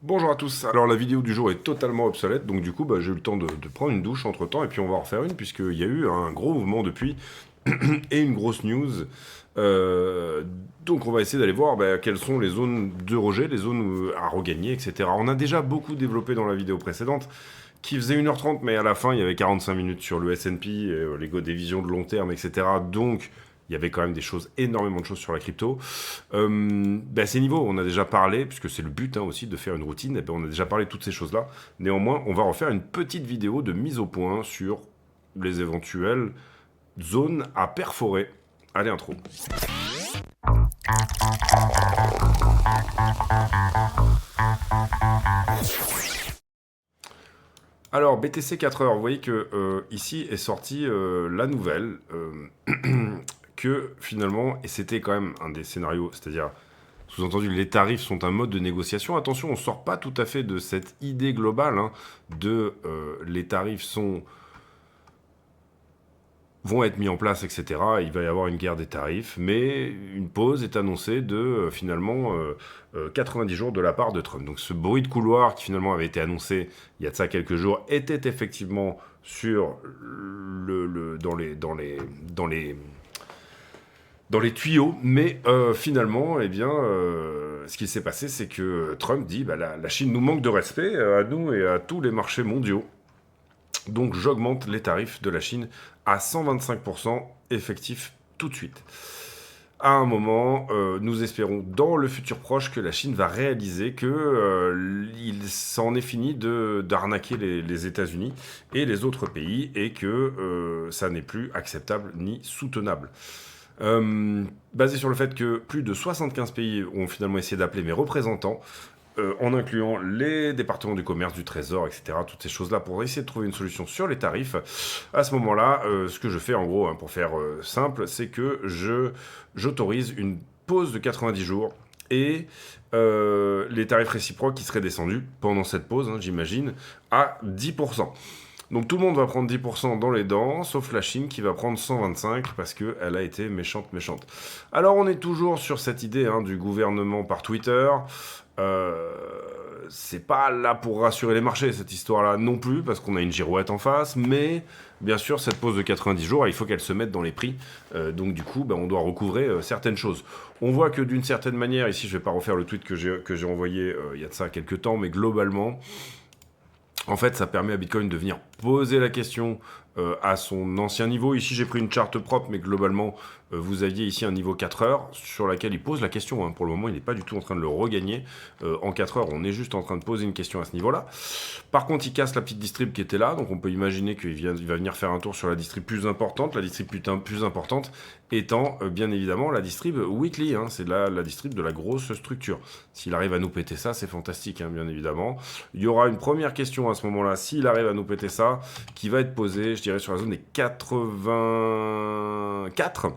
Bonjour à tous, alors la vidéo du jour est totalement obsolète, donc du coup j'ai eu le temps de prendre une douche entre temps et puis on va en refaire une puisqu'il y a eu un gros mouvement depuis et une grosse news. Euh, donc on va essayer d'aller voir quelles sont les zones de rejet, les zones à regagner, etc. On a déjà beaucoup développé dans la vidéo précédente qui faisait 1h30 mais à la fin il y avait 45 minutes sur le S&P, des visions de long terme, etc. Donc il y avait quand même énormément de choses sur la crypto. Ces niveaux, on a déjà parlé, puisque c'est le but aussi de faire une routine, on a déjà parlé de toutes ces choses-là. Néanmoins, on va refaire une petite vidéo de mise au point sur les éventuelles zones à perforer. Allez, intro. Alors, BTC 4 heures, vous voyez que ici est sortie la nouvelle que finalement, et c'était quand même un des scénarios, c'est-à-dire sous-entendu, les tarifs sont un mode de négociation. Attention, on ne sort pas tout à fait de cette idée globale de les tarifs vont être mis en place, etc. Il va y avoir une guerre des tarifs, mais une pause est annoncée de 90 jours de la part de Trump. Donc ce bruit de couloir qui finalement avait été annoncé il y a de ça quelques jours était effectivement sur dans les tuyaux, mais finalement, ce qui s'est passé, c'est que Trump dit la Chine nous manque de respect à nous et à tous les marchés mondiaux. Donc j'augmente les tarifs de la Chine à 125% effectifs tout de suite. À un moment, nous espérons dans le futur proche que la Chine va réaliser que il s'en est fini d'arnaquer les États-Unis et les autres pays et que ça n'est plus acceptable ni soutenable. Basé sur le fait que plus de 75 pays ont finalement essayé d'appeler mes représentants, en incluant les départements du commerce, du trésor, etc., toutes ces choses-là, pour essayer de trouver une solution sur les tarifs. À ce moment-là, ce que je fais en gros, pour faire simple, c'est que j'autorise une pause de 90 jours et les tarifs réciproques qui seraient descendus pendant cette pause, j'imagine, à 10%. Donc tout le monde va prendre 10% dans les dents, sauf la Chine qui va prendre 125 parce qu'elle a été méchante. Alors on est toujours sur cette idée du gouvernement par Twitter. C'est pas là pour rassurer les marchés, cette histoire-là non plus, parce qu'on a une girouette en face, mais bien sûr, cette pause de 90 jours, il faut qu'elle se mette dans les prix. Donc du coup, on doit recouvrer certaines choses. On voit que d'une certaine manière, ici je vais pas refaire le tweet que j'ai envoyé il y a de ça quelques temps, mais globalement, en fait, ça permet à Bitcoin de venir poser la question à son ancien niveau. Ici, j'ai pris une charte propre, mais globalement, vous aviez ici un niveau 4 heures sur laquelle il pose la question. Pour le moment, il n'est pas du tout en train de le regagner. En 4 heures, on est juste en train de poser une question à ce niveau-là. Par contre, il casse la petite distrib qui était là, donc on peut imaginer qu'il va venir faire un tour sur la distrib plus importante. La distrib plus importante étant, bien évidemment, la distrib weekly. C'est la distrib de la grosse structure. S'il arrive à nous péter ça, c'est fantastique, bien évidemment. Il y aura une première question à ce moment-là, s'il arrive à nous péter ça, qui va être posée, je dirais, sur la zone des 84,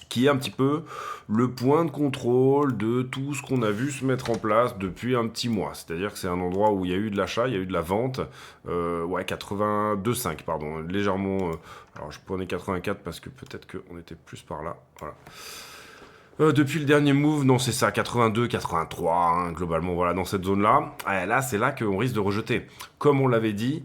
qui est un petit peu le point de contrôle de tout ce qu'on a vu se mettre en place depuis un petit mois. C'est-à-dire que c'est un endroit où il y a eu de l'achat, il y a eu de la vente. 82,5, pardon, légèrement. Alors je prenais 84 parce que peut-être qu'on était plus par là. Voilà. Depuis le dernier move, non, c'est ça, 82, 83, globalement, voilà, dans cette zone-là. Là, c'est là qu'on risque de rejeter. Comme on l'avait dit,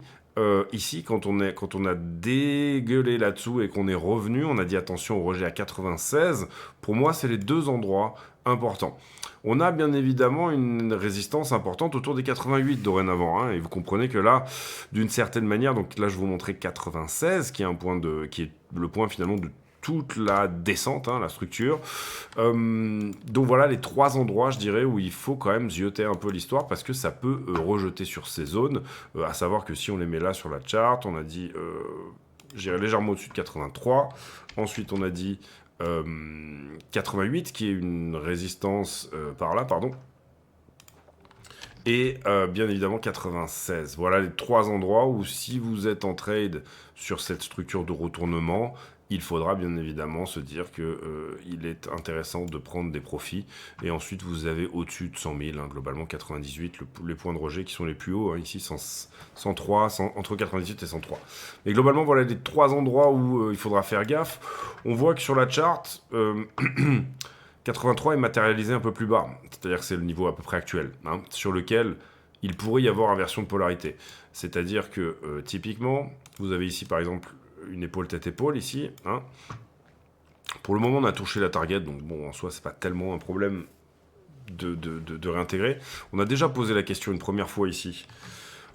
ici, quand on a dégueulé là-dessous et qu'on est revenu, on a dit attention au rejet à 96. Pour moi, c'est les deux endroits importants. On a bien évidemment une résistance importante autour des 88 dorénavant. Et vous comprenez que là, d'une certaine manière, donc là, je vous montrais 96, qui est le point finalement de toute la descente, la structure. Donc voilà les trois endroits, je dirais, où il faut quand même zioter un peu l'histoire parce que ça peut rejeter sur ces zones. À savoir que si on les met là sur la chart, on a dit, j'irai légèrement au-dessus de 83. Ensuite, on a dit 88, qui est une résistance par là, pardon. Et bien évidemment 96. Voilà les trois endroits où si vous êtes en trade sur cette structure de retournement, il faudra bien évidemment se dire qu'il est intéressant de prendre des profits. Et ensuite, vous avez au-dessus de 100 000, globalement 98, les points de rejet qui sont les plus hauts, ici 103, entre 98 et 103. Mais globalement, voilà les trois endroits où il faudra faire gaffe. On voit que sur la charte, 83 est matérialisé un peu plus bas, c'est-à-dire que c'est le niveau à peu près actuel, hein, sur lequel il pourrait y avoir inversion de polarité. C'est-à-dire que, typiquement, vous avez ici, par exemple, une épaule tête-épaule, ici. Hein. Pour le moment, on a touché la target, donc bon, en soi, c'est pas tellement un problème de réintégrer. On a déjà posé la question une première fois ici,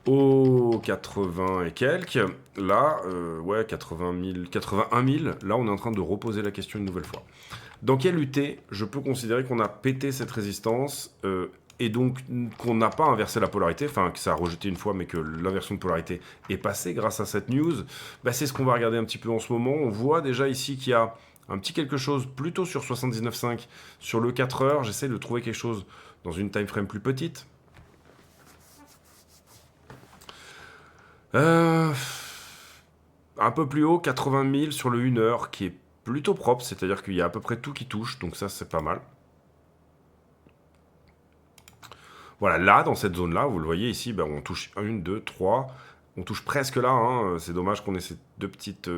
au 80 et quelques. Là, ouais, 81 000. Là, on est en train de reposer la question une nouvelle fois. Dans quel UT je peux considérer qu'on a pété cette résistance et donc qu'on n'a pas inversé la polarité, enfin que ça a rejeté une fois mais que l'inversion de polarité est passée grâce à cette news, bah, c'est ce qu'on va regarder un petit peu en ce moment. On voit déjà ici qu'il y a un petit quelque chose plutôt sur 79,5 sur le 4 heures. J'essaie de trouver quelque chose dans une time frame plus petite. Un peu plus haut, 80 000 sur le 1 heure qui est plutôt propre, c'est-à-dire qu'il y a à peu près tout qui touche, donc ça c'est pas mal. Voilà, là, dans cette zone-là, vous le voyez ici, ben, on touche 1, 2, 3, on touche presque là, hein. C'est dommage qu'on ait ces deux petites...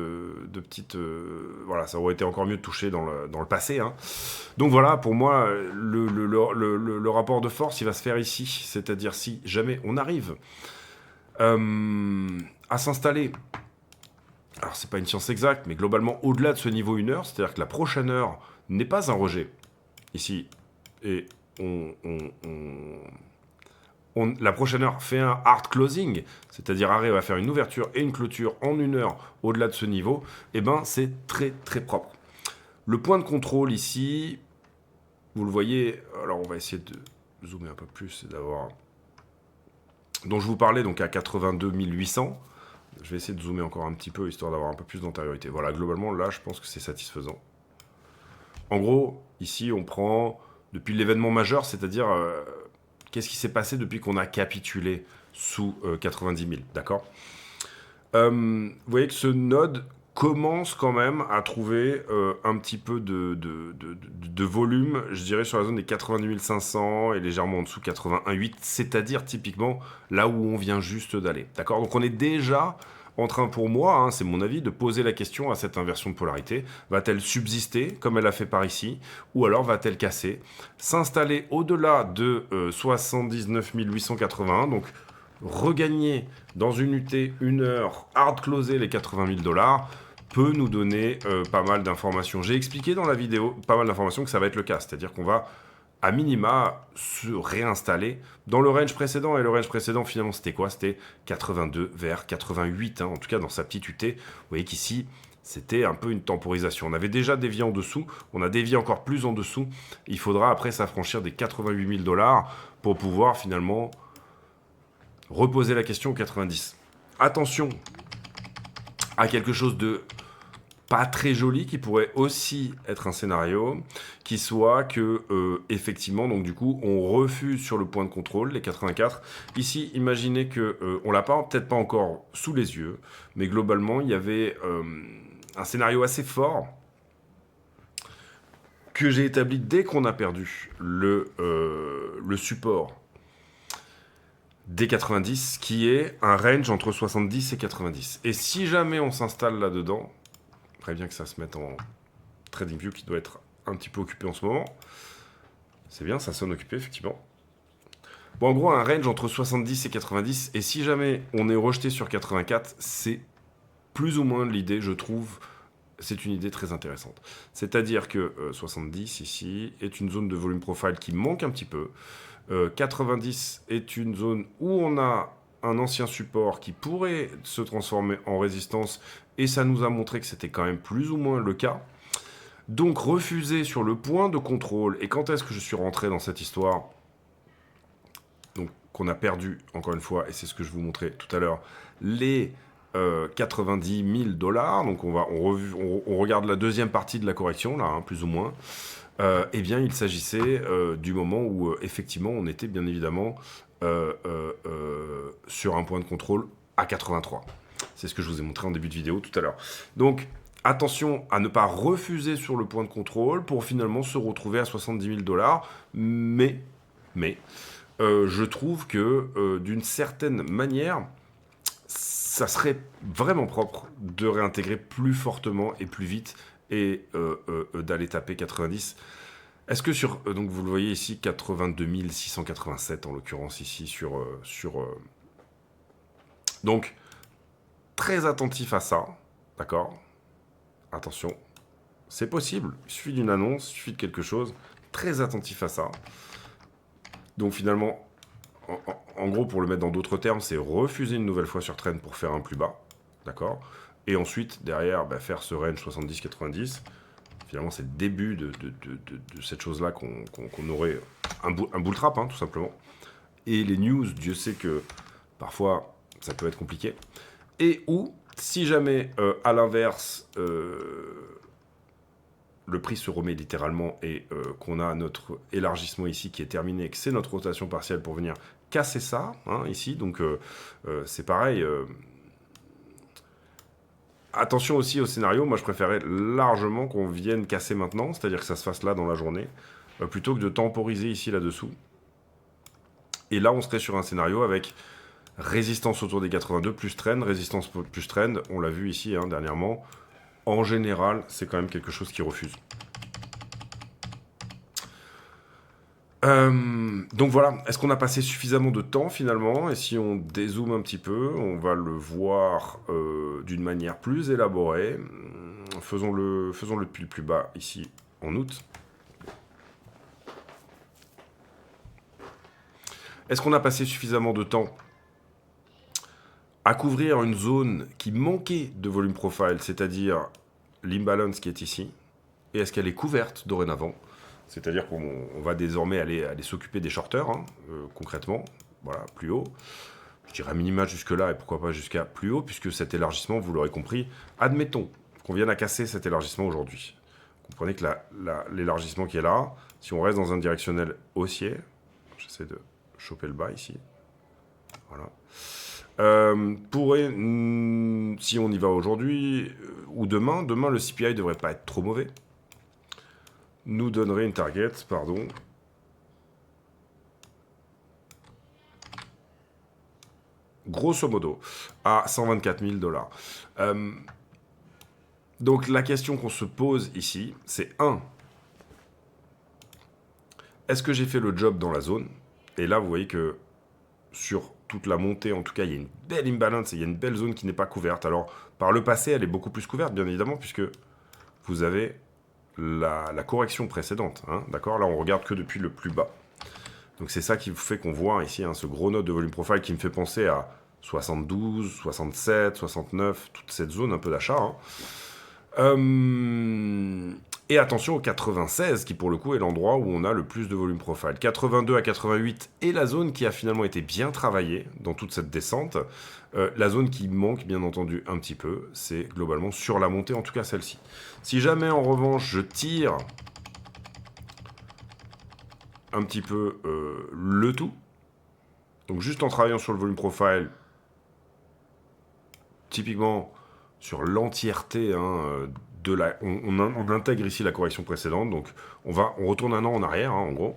voilà, ça aurait été encore mieux de toucher dans le passé. Hein. Donc voilà, pour moi, le rapport de force, il va se faire ici, c'est-à-dire si jamais on arrive à s'installer. Alors, c'est pas une science exacte, mais globalement, au-delà de ce niveau 1 heure, c'est-à-dire que la prochaine heure n'est pas un rejet, ici, et la prochaine heure fait un hard closing, c'est-à-dire arrive à faire une ouverture et une clôture en 1 heure au-delà de ce niveau, et ben c'est très très propre. Le point de contrôle ici, vous le voyez, alors on va essayer de zoomer un peu plus et d'avoir... dont je vous parlais, donc à 82 800. Je vais essayer de zoomer encore un petit peu, histoire d'avoir un peu plus d'antériorité. Voilà, globalement, là, je pense que c'est satisfaisant. En gros, ici, on prend, depuis l'événement majeur, c'est-à-dire, qu'est-ce qui s'est passé depuis qu'on a capitulé sous 90 000, d'accord. Vous voyez que ce node commence quand même à trouver un petit peu de volume, je dirais, sur la zone des 88 500 et légèrement en dessous 81,8, c'est-à-dire typiquement là où on vient juste d'aller. D'accord. Donc on est déjà en train, pour moi, hein, c'est mon avis, de poser la question à cette inversion de polarité. Va-t-elle subsister, comme elle a fait par ici, ou alors va-t-elle casser, s'installer au-delà de 79 881, donc regagner dans une UT 1 heure, hard closer les 80 000 $, peut nous donner pas mal d'informations. J'ai expliqué dans la vidéo pas mal d'informations que ça va être le cas, c'est-à-dire qu'on va à minima se réinstaller dans le range précédent. Et le range précédent, finalement, c'était quoi? C'était 82 vers 88, hein, en tout cas dans sa petite UT. Vous voyez qu'ici, c'était un peu une temporisation. On avait déjà dévié en dessous, on a dévié encore plus en dessous. Il faudra après s'affranchir des 88 000 $ pour pouvoir finalement reposer la question aux 90. Attention à quelque chose de pas très joli qui pourrait aussi être un scénario qui soit que effectivement, donc du coup on refuse sur le point de contrôle les 84. Ici, imaginez que on l'a peut-être pas encore sous les yeux, mais globalement il y avait un scénario assez fort que j'ai établi dès qu'on a perdu le support des 90, qui est un range entre 70 et 90. Et si jamais on s'installe là-dedans, très bien que ça se mette en TradingView qui doit être un petit peu occupé en ce moment. C'est bien, ça sonne occupé, effectivement. Bon, en gros, un range entre 70 et 90, et si jamais on est rejeté sur 84, c'est plus ou moins l'idée, je trouve, c'est une idée très intéressante. C'est-à-dire que 70, ici, est une zone de volume profile qui manque un petit peu. 90 est une zone où on a un ancien support qui pourrait se transformer en résistance, et ça nous a montré que c'était quand même plus ou moins le cas. Donc refuser sur le point de contrôle, et quand est-ce que je suis rentré dans cette histoire? Donc qu'on a perdu, encore une fois, et c'est ce que je vous montrais tout à l'heure, les 90 000 $, donc on regarde la deuxième partie de la correction, là, hein, plus ou moins. Eh bien, il s'agissait du moment où, effectivement, on était bien évidemment sur un point de contrôle à 83. C'est ce que je vous ai montré en début de vidéo tout à l'heure. Donc, attention à ne pas refuser sur le point de contrôle pour finalement se retrouver à 70 000 $. Mais je trouve que, d'une certaine manière, ça serait vraiment propre de réintégrer plus fortement et plus vite et d'aller taper 90. Est-ce que sur... donc vous le voyez ici, 82 687 en l'occurrence ici donc, très attentif à ça, d'accord? Attention, c'est possible. Il suffit d'une annonce, il suffit de quelque chose. Très attentif à ça. Donc finalement, en gros, pour le mettre dans d'autres termes, c'est refuser une nouvelle fois sur trend pour faire un plus bas, d'accord? Et ensuite, derrière, faire ce range 70-90. Finalement, c'est le début de cette chose-là qu'on aurait un bull trap, hein, tout simplement. Et les news, Dieu sait que parfois, ça peut être compliqué. Et ou, si jamais, à l'inverse, le prix se remet littéralement et qu'on a notre élargissement ici qui est terminé et que c'est notre rotation partielle pour venir casser ça, hein, ici. Donc, c'est pareil. Attention aussi au scénario. Moi, je préférais largement qu'on vienne casser maintenant, c'est-à-dire que ça se fasse là dans la journée, plutôt que de temporiser ici là-dessous. Et là, on serait sur un scénario avec résistance autour des 82 plus trend, résistance plus trend. On l'a vu ici hein, dernièrement. En général, c'est quand même quelque chose qui refuse. Donc voilà, est-ce qu'on a passé suffisamment de temps finalement? Et si on dézoome un petit peu, on va le voir d'une manière plus élaborée. Faisons-le depuis le plus bas ici en août. Est-ce qu'on a passé suffisamment de temps à couvrir une zone qui manquait de volume profile, c'est-à-dire l'imbalance qui est ici? Et est-ce qu'elle est couverte dorénavant? C'est-à-dire qu'on va désormais aller s'occuper des shorters, hein, concrètement, voilà, plus haut. Je dirais minima jusque-là et pourquoi pas jusqu'à plus haut, puisque cet élargissement, vous l'aurez compris, admettons qu'on vienne à casser cet élargissement aujourd'hui. Comprenez que l'élargissement qui est là, si on reste dans un directionnel haussier, j'essaie de choper le bas ici, voilà. Pourrait, si on y va aujourd'hui ou demain, le CPI devrait pas être trop mauvais. Nous donnerait une target, pardon. Grosso modo, à 124 000 $. Donc la question qu'on se pose ici, c'est 1. Est-ce que j'ai fait le job dans la zone? Et là, vous voyez que sur toute la montée, en tout cas, il y a une belle imbalance, il y a une belle zone qui n'est pas couverte. Alors, par le passé, elle est beaucoup plus couverte, bien évidemment, puisque vous avez la correction précédente. Hein, d'accord? Là, on regarde que depuis le plus bas. Donc, c'est ça qui fait qu'on voit ici hein, ce gros node de volume profile qui me fait penser à 72, 67, 69, toute cette zone un peu d'achat. Hein. Et attention au 96, qui pour le coup est l'endroit où on a le plus de volume profile. 82 à 88 est la zone qui a finalement été bien travaillée dans toute cette descente. La zone qui manque, bien entendu, un petit peu, c'est globalement sur la montée, en tout cas celle-ci. Si jamais, en revanche, je tire un petit peu le tout, donc juste en travaillant sur le volume profile, typiquement sur l'entièreté hein, on intègre ici la correction précédente, donc on retourne un an en arrière, hein, en gros.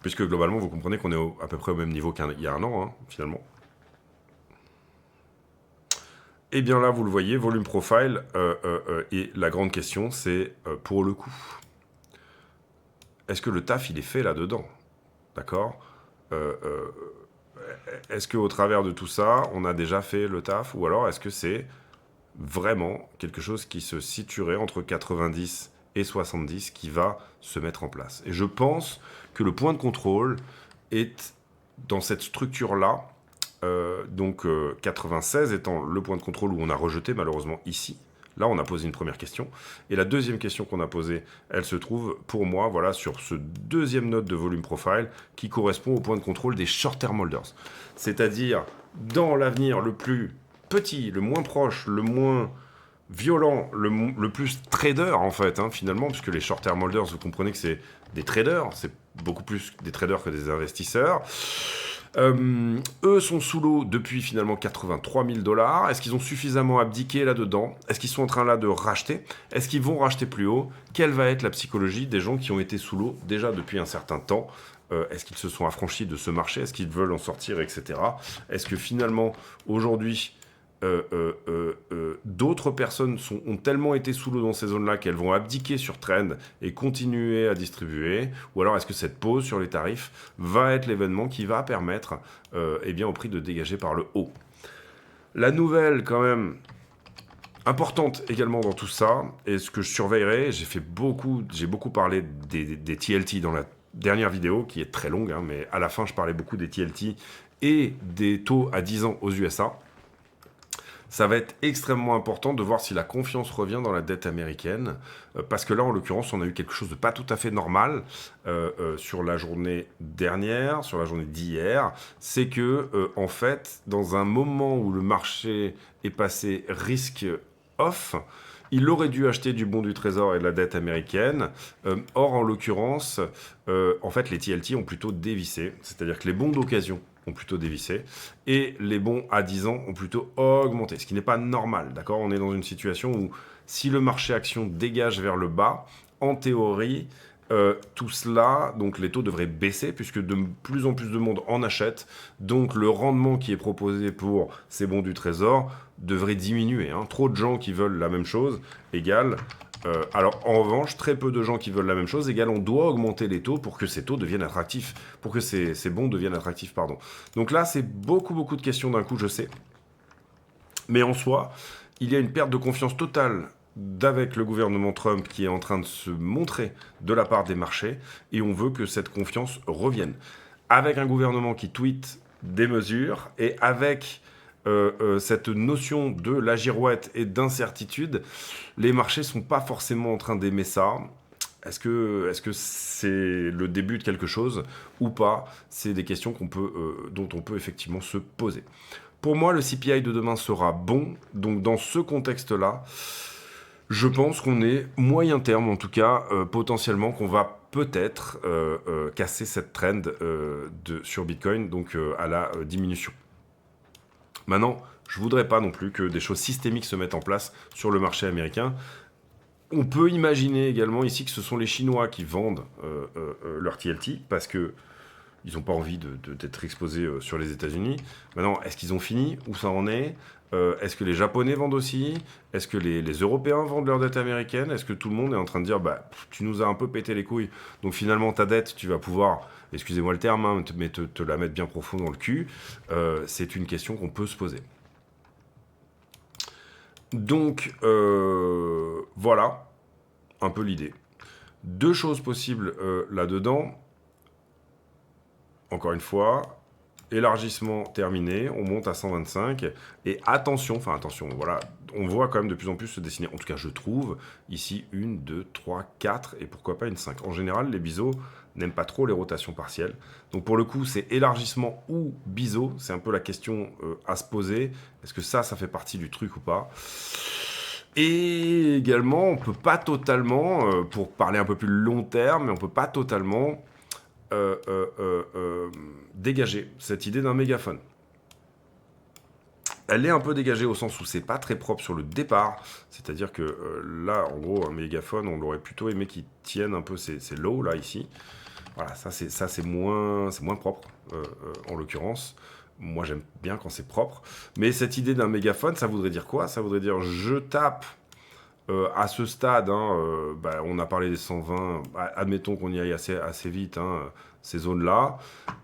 Puisque globalement, vous comprenez qu'on est à peu près au même niveau qu'il y a un an, hein, finalement. Et bien là, vous le voyez, volume profile, et la grande question, c'est pour le coup, est-ce que le taf, il est fait là-dedans? D'accord est-ce qu'au travers de tout ça, on a déjà fait le taf? Ou alors est-ce que c'est vraiment quelque chose qui se situerait entre 90 et 70 qui va se mettre en place? Et je pense que le point de contrôle est dans cette structure-là, donc 96 étant le point de contrôle où on a rejeté malheureusement ici. Là, on a posé une première question. Et la deuxième question qu'on a posée, elle se trouve, pour moi, voilà, sur ce deuxième node de volume profile qui correspond au point de contrôle des short-term holders. C'est-à-dire, dans l'avenir le plus petit, le moins proche, le moins violent, le plus trader, en fait, hein, finalement, puisque les short-term holders, vous comprenez que c'est des traders, c'est beaucoup plus des traders que des investisseurs. Eux sont sous l'eau depuis finalement 83 000 $. Est-ce qu'ils ont suffisamment abdiqué là-dedans? Est-ce qu'ils sont en train là de racheter? Est-ce qu'ils vont racheter plus haut? Quelle va être la psychologie des gens qui ont été sous l'eau déjà depuis un certain temps? Est-ce qu'ils se sont affranchis de ce marché? Est-ce qu'ils veulent en sortir, etc. Est-ce que finalement, aujourd'hui, d'autres personnes ont tellement été sous l'eau dans ces zones-là qu'elles vont abdiquer sur trend et continuer à distribuer, ou alors est-ce que cette pause sur les tarifs va être l'événement qui va permettre au prix de dégager par le haut. La nouvelle quand même importante également dans tout ça, et ce que je surveillerai, j'ai beaucoup parlé des TLT dans la dernière vidéo, qui est très longue, hein, mais à la fin je parlais beaucoup des TLT et des taux à 10 ans aux USA. Ça va être extrêmement important de voir si la confiance revient dans la dette américaine, parce que là, en l'occurrence, on a eu quelque chose de pas tout à fait normal sur la journée dernière, sur la journée d'hier. C'est que, en fait, dans un moment où le marché est passé risque off, il aurait dû acheter du bon du trésor et de la dette américaine. Or, en l'occurrence, en fait, les TLT ont plutôt dévissé, c'est-à-dire que les bons d'occasion ont plutôt dévissé, et les bons à 10 ans ont plutôt augmenté, ce qui n'est pas normal, d'accord? On est dans une situation où si le marché action dégage vers le bas, en théorie, tout cela, donc les taux devraient baisser, puisque de plus en plus de monde en achète, donc le rendement qui est proposé pour ces bons du trésor devrait diminuer, hein. Trop de gens qui veulent la même chose égale... alors, en revanche, très peu de gens qui veulent la même chose, égale on doit augmenter les taux pour que ces taux deviennent attractifs, pour que ces bons deviennent attractifs, pardon. Donc là, c'est beaucoup de questions d'un coup, je sais. Mais en soi, il y a une perte de confiance totale d'avec le gouvernement Trump qui est en train de se montrer de la part des marchés, et on veut que cette confiance revienne. Avec un gouvernement qui tweet des mesures, et avec... cette notion de la girouette et d'incertitude, les marchés sont pas forcément en train d'aimer ça. Est-ce que c'est le début de quelque chose ou pas? C'est des questions dont on peut effectivement se poser. Pour moi, le CPI de demain sera bon. Donc dans ce contexte-là, je pense qu'on est moyen terme, en tout cas, potentiellement, qu'on va peut-être casser cette trend sur Bitcoin, donc à la diminution. Maintenant, je voudrais pas non plus que des choses systémiques se mettent en place sur le marché américain. On peut imaginer également ici que ce sont les Chinois qui vendent leur TLT parce que ils n'ont pas envie d'être exposés sur les États-Unis. Maintenant, est-ce qu'ils ont fini? Où ça en est? Est-ce que les Japonais vendent aussi? Est-ce que les Européens vendent leur dette américaine? Est-ce que tout le monde est en train de dire tu nous as un peu pété les couilles, donc finalement ta dette, tu vas pouvoir, excusez-moi le terme, hein, mais te la mettre bien profond dans le cul? C'est une question qu'on peut se poser. Donc, voilà un peu l'idée. Deux choses possibles là-dedans. Encore une fois, élargissement terminé, on monte à 125, et attention, voilà, on voit quand même de plus en plus se dessiner, en tout cas je trouve, ici 1, 2, 3, 4, et pourquoi pas une 5. En général, les biseaux n'aiment pas trop les rotations partielles, donc pour le coup, c'est élargissement ou biseau, c'est un peu la question à se poser, est-ce que ça fait partie du truc ou pas? Et également, on peut pas totalement, pour parler un peu plus long terme, mais on peut pas totalement... dégager cette idée d'un mégaphone. Elle est un peu dégagée au sens où c'est pas très propre sur le départ, c'est-à-dire que là, en gros, un mégaphone, on l'aurait plutôt aimé qu'il tienne un peu ces lows là ici. Voilà, ça c'est moins propre en l'occurrence. Moi, j'aime bien quand c'est propre. Mais cette idée d'un mégaphone, ça voudrait dire quoi? Ça voudrait dire je tape. À ce stade, hein, on a parlé des 120, admettons qu'on y aille assez vite, hein, ces zones-là,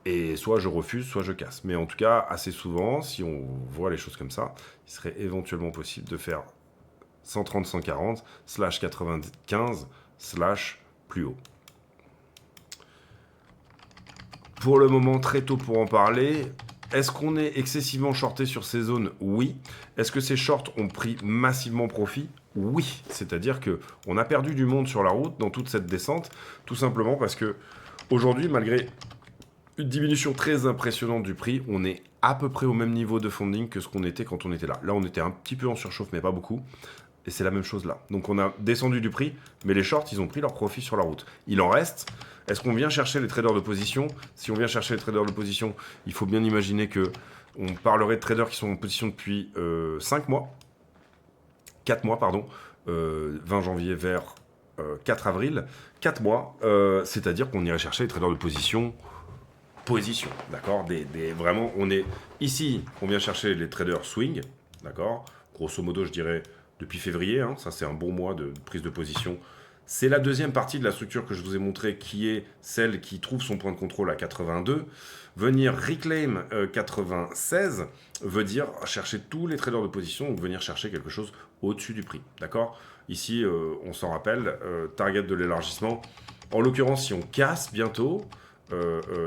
et soit je refuse, soit je casse. Mais en tout cas, assez souvent, si on voit les choses comme ça, il serait éventuellement possible de faire 130, 140, /95, plus haut. Pour le moment, très tôt pour en parler. Est-ce qu'on est excessivement shorté sur ces zones? Oui. Est-ce que ces shorts ont pris massivement profit? Oui. C'est-à-dire qu'on a perdu du monde sur la route dans toute cette descente, tout simplement parce que aujourd'hui, malgré une diminution très impressionnante du prix, on est à peu près au même niveau de funding que ce qu'on était quand on était là. Là, on était un petit peu en surchauffe, mais pas beaucoup. Et c'est la même chose là. Donc on a descendu du prix, mais les shorts, ils ont pris leur profit sur la route. Il en reste. Est-ce qu'on vient chercher les traders de position? Si on vient chercher les traders de position, il faut bien imaginer que on parlerait de traders qui sont en position depuis 5 mois. 4 mois, pardon. 20 janvier vers 4 avril. 4 mois. C'est-à-dire qu'on irait chercher les traders de position. D'accord, vraiment, on est ici, on vient chercher les traders swing. d'accord? Grosso modo, je dirais depuis février, hein, ça c'est un bon mois de prise de position. C'est la deuxième partie de la structure que je vous ai montrée, qui est celle qui trouve son point de contrôle à 82. Venir reclaim 96 veut dire chercher tous les traders de position, donc venir chercher quelque chose au-dessus du prix, d'accord? Ici, on s'en rappelle, target de l'élargissement. En l'occurrence, si on casse bientôt,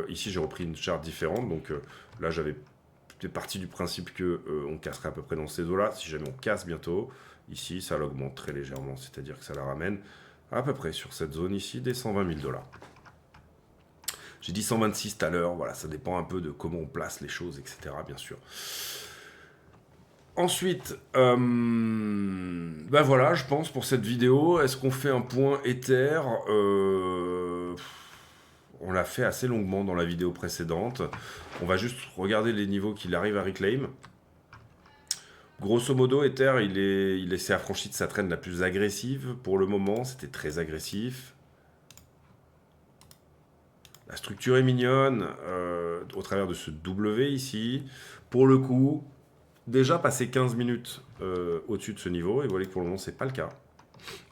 ici j'ai repris une charte différente, donc là j'avais parti du principe que on casserait à peu près dans ces eaux-là. Si jamais on casse bientôt, ici ça l'augmente très légèrement, c'est-à-dire que ça la ramène à peu près sur cette zone ici des 120 000 $. J'ai dit 126 tout à l'heure, voilà, ça dépend un peu de comment on place les choses, etc. Bien sûr. Ensuite, ben voilà, je pense pour cette vidéo, est-ce qu'on fait un point Ether on l'a fait assez longuement dans la vidéo précédente. On va juste regarder les niveaux qu'il arrive à reclaim. Grosso modo, Ether, il s'est affranchi de sa trend la plus agressive. Pour le moment, c'était très agressif. La structure est mignonne au travers de ce W ici. Pour le coup, déjà passé 15 minutes au-dessus de ce niveau. Et vous voyez que pour le moment, c'est pas le cas.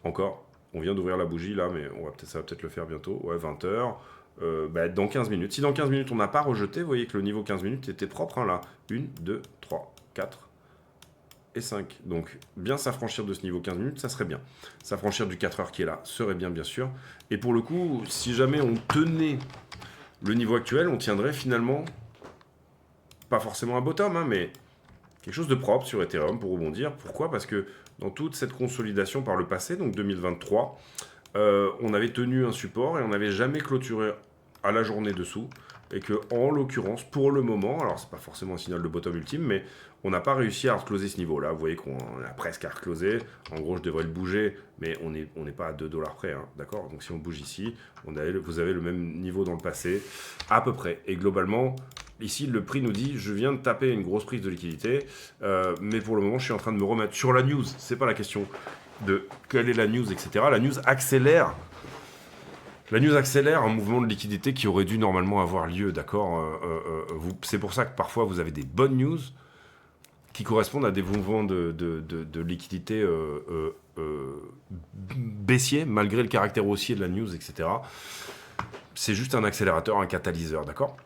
Encore, on vient d'ouvrir la bougie là, mais ça va peut-être le faire bientôt. Ouais, 20 h. Dans 15 minutes. Si dans 15 minutes on n'a pas rejeté, vous voyez que le niveau 15 minutes était propre hein, là. 1, 2, 3, 4 et 5. Donc bien s'affranchir de ce niveau 15 minutes, ça serait bien. S'affranchir du 4 heures qui est là serait bien, bien sûr. Et pour le coup, si jamais on tenait le niveau actuel, on tiendrait finalement, pas forcément un bottom, hein, mais quelque chose de propre sur Ethereum pour rebondir. Pourquoi? Parce que dans toute cette consolidation par le passé, donc 2023, on avait tenu un support et on n'avait jamais clôturé à la journée dessous. Et que, en l'occurrence, pour le moment, alors c'est pas forcément un signal de bottom ultime, mais on n'a pas réussi à recloser ce niveau-là. Vous voyez qu'on a presque à recloser. En gros, je devrais le bouger, mais on n'est pas à 2 $ près, hein, d'accord? Donc si on bouge ici, vous avez le même niveau dans le passé, à peu près. Et globalement, ici, le prix nous dit, je viens de taper une grosse prise de liquidité, mais pour le moment, je suis en train de me remettre sur la news. C'est pas la question de quelle est la news, etc. La news accélère. La news accélère un mouvement de liquidité qui aurait dû normalement avoir lieu, d'accord? C'est pour ça que parfois vous avez des bonnes news qui correspondent à des mouvements de liquidité baissiers, malgré le caractère haussier de la news, etc. C'est juste un accélérateur, un catalyseur, d'accord?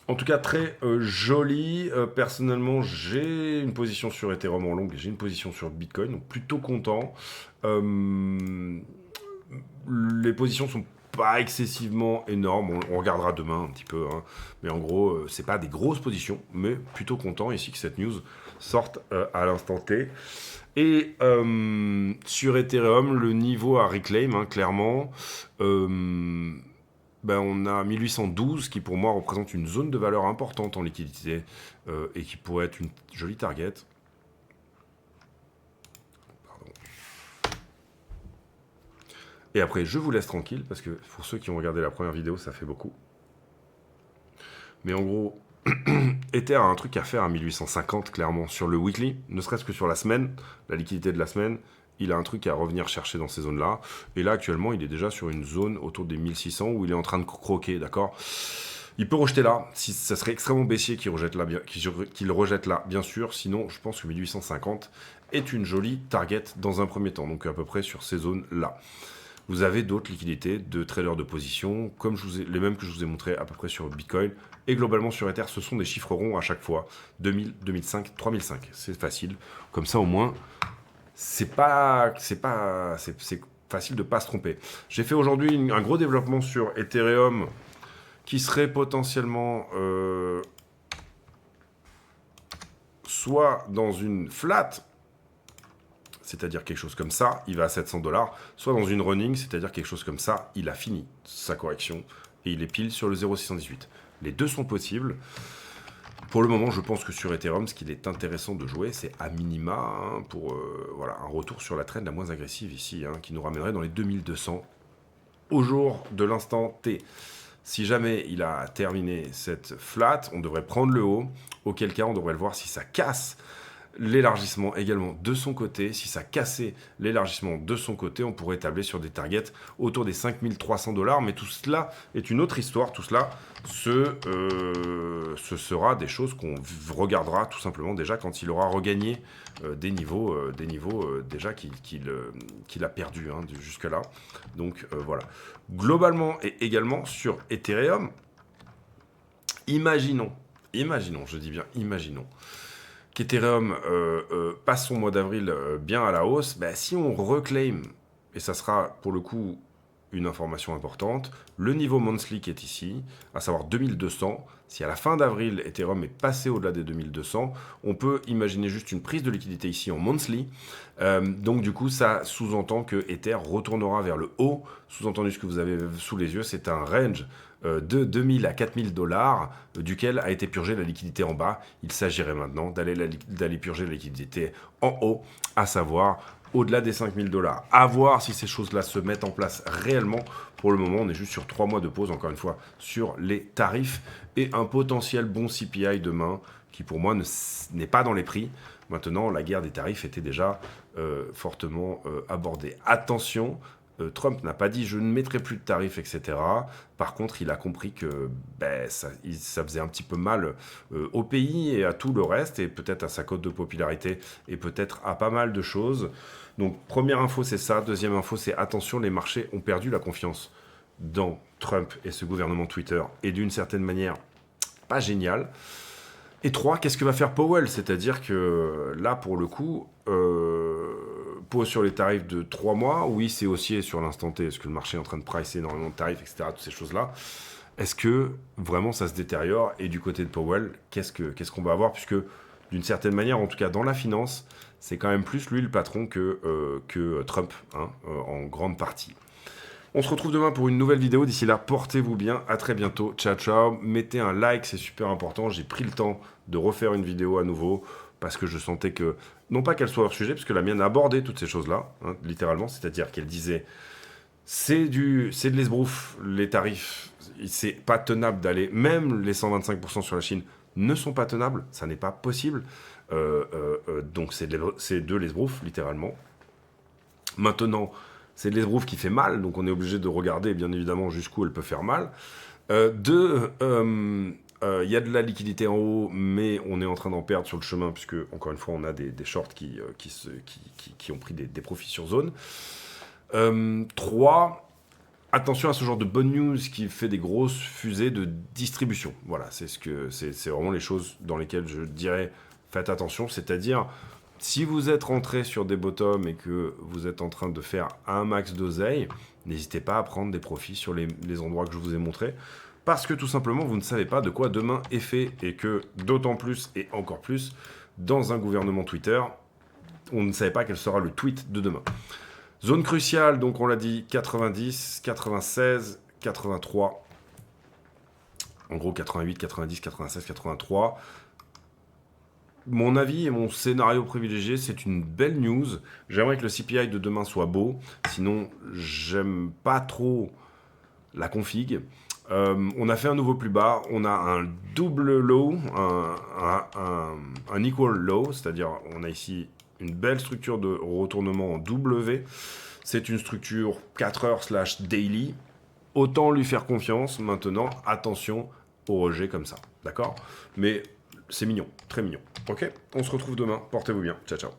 En tout cas, très joli. Personnellement, j'ai une position sur Ethereum en longue et j'ai une position sur Bitcoin, donc plutôt content. Les positions sont pas excessivement énormes, on regardera demain un petit peu, hein. Mais en gros, c'est pas des grosses positions, mais plutôt content ici que cette news sorte à l'instant T. Et sur Ethereum, le niveau à reclaim, hein, clairement, on a 1812 qui pour moi représente une zone de valeur importante en liquidité et qui pourrait être une jolie target. Et après, je vous laisse tranquille, parce que pour ceux qui ont regardé la première vidéo, ça fait beaucoup. Mais en gros, Ether a un truc à faire à 1850, clairement, sur le weekly, ne serait-ce que sur la semaine, la liquidité de la semaine, il a un truc à revenir chercher dans ces zones-là. Et là, actuellement, il est déjà sur une zone autour des 1600 où il est en train de croquer, d'accord? Il peut rejeter là, si ça serait extrêmement baissier qu'il rejette là, bien sûr. Sinon, je pense que 1850 est une jolie target dans un premier temps, donc à peu près sur ces zones-là. Vous avez d'autres liquidités de traders de position, comme les mêmes que je vous ai montré à peu près sur Bitcoin. Et globalement sur Ether, ce sont des chiffres ronds à chaque fois. 2000, 2005, 3005. C'est facile. Comme ça au moins, c'est facile de ne pas se tromper. J'ai fait aujourd'hui un gros développement sur Ethereum qui serait potentiellement soit dans une flat, c'est-à-dire quelque chose comme ça, il va à 700 $, soit dans une running, c'est-à-dire quelque chose comme ça, il a fini sa correction et il est pile sur le 0,618. Les deux sont possibles. Pour le moment, je pense que sur Ethereum, ce qu'il est intéressant de jouer, c'est à minima hein, pour un retour sur la trend la moins agressive ici, hein, qui nous ramènerait dans les 2200 au jour de l'instant T. Si jamais il a terminé cette flat, on devrait prendre le haut, auquel cas on devrait le voir si ça casse l'élargissement également de son côté. Si ça cassait l'élargissement de son côté, on pourrait tabler sur des targets autour des 5300 $. Mais tout cela est une autre histoire. Tout cela, ce sera des choses qu'on regardera tout simplement déjà quand il aura regagné des niveaux déjà qu'il a perdu jusque-là. Donc voilà. Globalement et également sur Ethereum, imaginons, je dis bien imaginons, qu'Ethereum passe son mois d'avril bien à la hausse. Si on reclaim, et ça sera pour le coup une information importante, le niveau monthly qui est ici, à savoir 2200, si à la fin d'avril, Ethereum est passé au-delà des 2200, on peut imaginer juste une prise de liquidité ici en monthly. Donc du coup, ça sous-entend que Ether retournera vers le haut. Sous-entendu, ce que vous avez sous les yeux, c'est un range de 2000 à 4000 $, duquel a été purgée la liquidité en bas. Il s'agirait maintenant d'aller purger la liquidité en haut, à savoir au-delà des 5000 $. À voir si ces choses-là se mettent en place réellement. Pour le moment, on est juste sur 3 mois de pause, encore une fois, sur les tarifs et un potentiel bon CPI demain qui, pour moi, n'est pas dans les prix. Maintenant, la guerre des tarifs était déjà fortement abordée. Attention, Trump n'a pas dit « je ne mettrai plus de tarifs », etc. Par contre, il a compris que ça faisait un petit peu mal au pays et à tout le reste, et peut-être à sa cote de popularité, et peut-être à pas mal de choses. Donc, première info, c'est ça. Deuxième info, c'est attention, les marchés ont perdu la confiance dans Trump et ce gouvernement Twitter, et d'une certaine manière, pas génial. Et 3, qu'est-ce que va faire Powell? C'est-à-dire que là, pour le coup, pause sur les tarifs de 3 mois. Oui, c'est haussier sur l'instant T. Est-ce que le marché est en train de pricer énormément de tarifs, etc. Toutes ces choses-là. Est-ce que vraiment ça se détériore? Et du côté de Powell, qu'est-ce qu'on va avoir? Puisque d'une certaine manière, en tout cas dans la finance, c'est quand même plus lui le patron que Trump, en grande partie. On se retrouve demain pour une nouvelle vidéo. D'ici là, portez-vous bien. À très bientôt. Ciao, ciao. Mettez un like, c'est super important. J'ai pris le temps de refaire une vidéo à nouveau parce que je sentais que, non pas qu'elle soit hors sujet, parce que la mienne a abordé toutes ces choses-là, littéralement. C'est-à-dire qu'elle disait, c'est de l'esbrouf, les tarifs. C'est pas tenable d'aller, même les 125% sur la Chine ne sont pas tenables. Ça n'est pas possible. Donc c'est de l'esbrouf, littéralement. Maintenant, c'est de l'esbrouf qui fait mal, donc on est obligé de regarder, bien évidemment, jusqu'où elle peut faire mal. Il y a de la liquidité en haut, mais on est en train d'en perdre sur le chemin, puisque, encore une fois, on a des shorts qui ont pris des profits sur zone. 3, attention à ce genre de bonne news qui fait des grosses fusées de distribution. Voilà, c'est vraiment les choses dans lesquelles je dirais, faites attention, c'est-à-dire... Si vous êtes rentré sur des bottoms et que vous êtes en train de faire un max d'oseille, n'hésitez pas à prendre des profits sur les endroits que je vous ai montrés, parce que tout simplement, vous ne savez pas de quoi demain est fait, et que d'autant plus et encore plus, dans un gouvernement Twitter, on ne savait pas quel sera le tweet de demain. Zone cruciale, donc on l'a dit, 90, 96, 83, en gros 88, 90, 96, 83... Mon avis et mon scénario privilégié, c'est une belle news. J'aimerais que le CPI de demain soit beau. Sinon, j'aime pas trop la config. On a fait un nouveau plus bas. On a un double low, un equal low. C'est-à-dire, on a ici une belle structure de retournement en W. C'est une structure 4 heures / daily. Autant lui faire confiance. Maintenant, attention au rejet comme ça. D'accord? Mais... c'est mignon, très mignon. Ok, on se retrouve demain. Portez-vous bien. Ciao, ciao.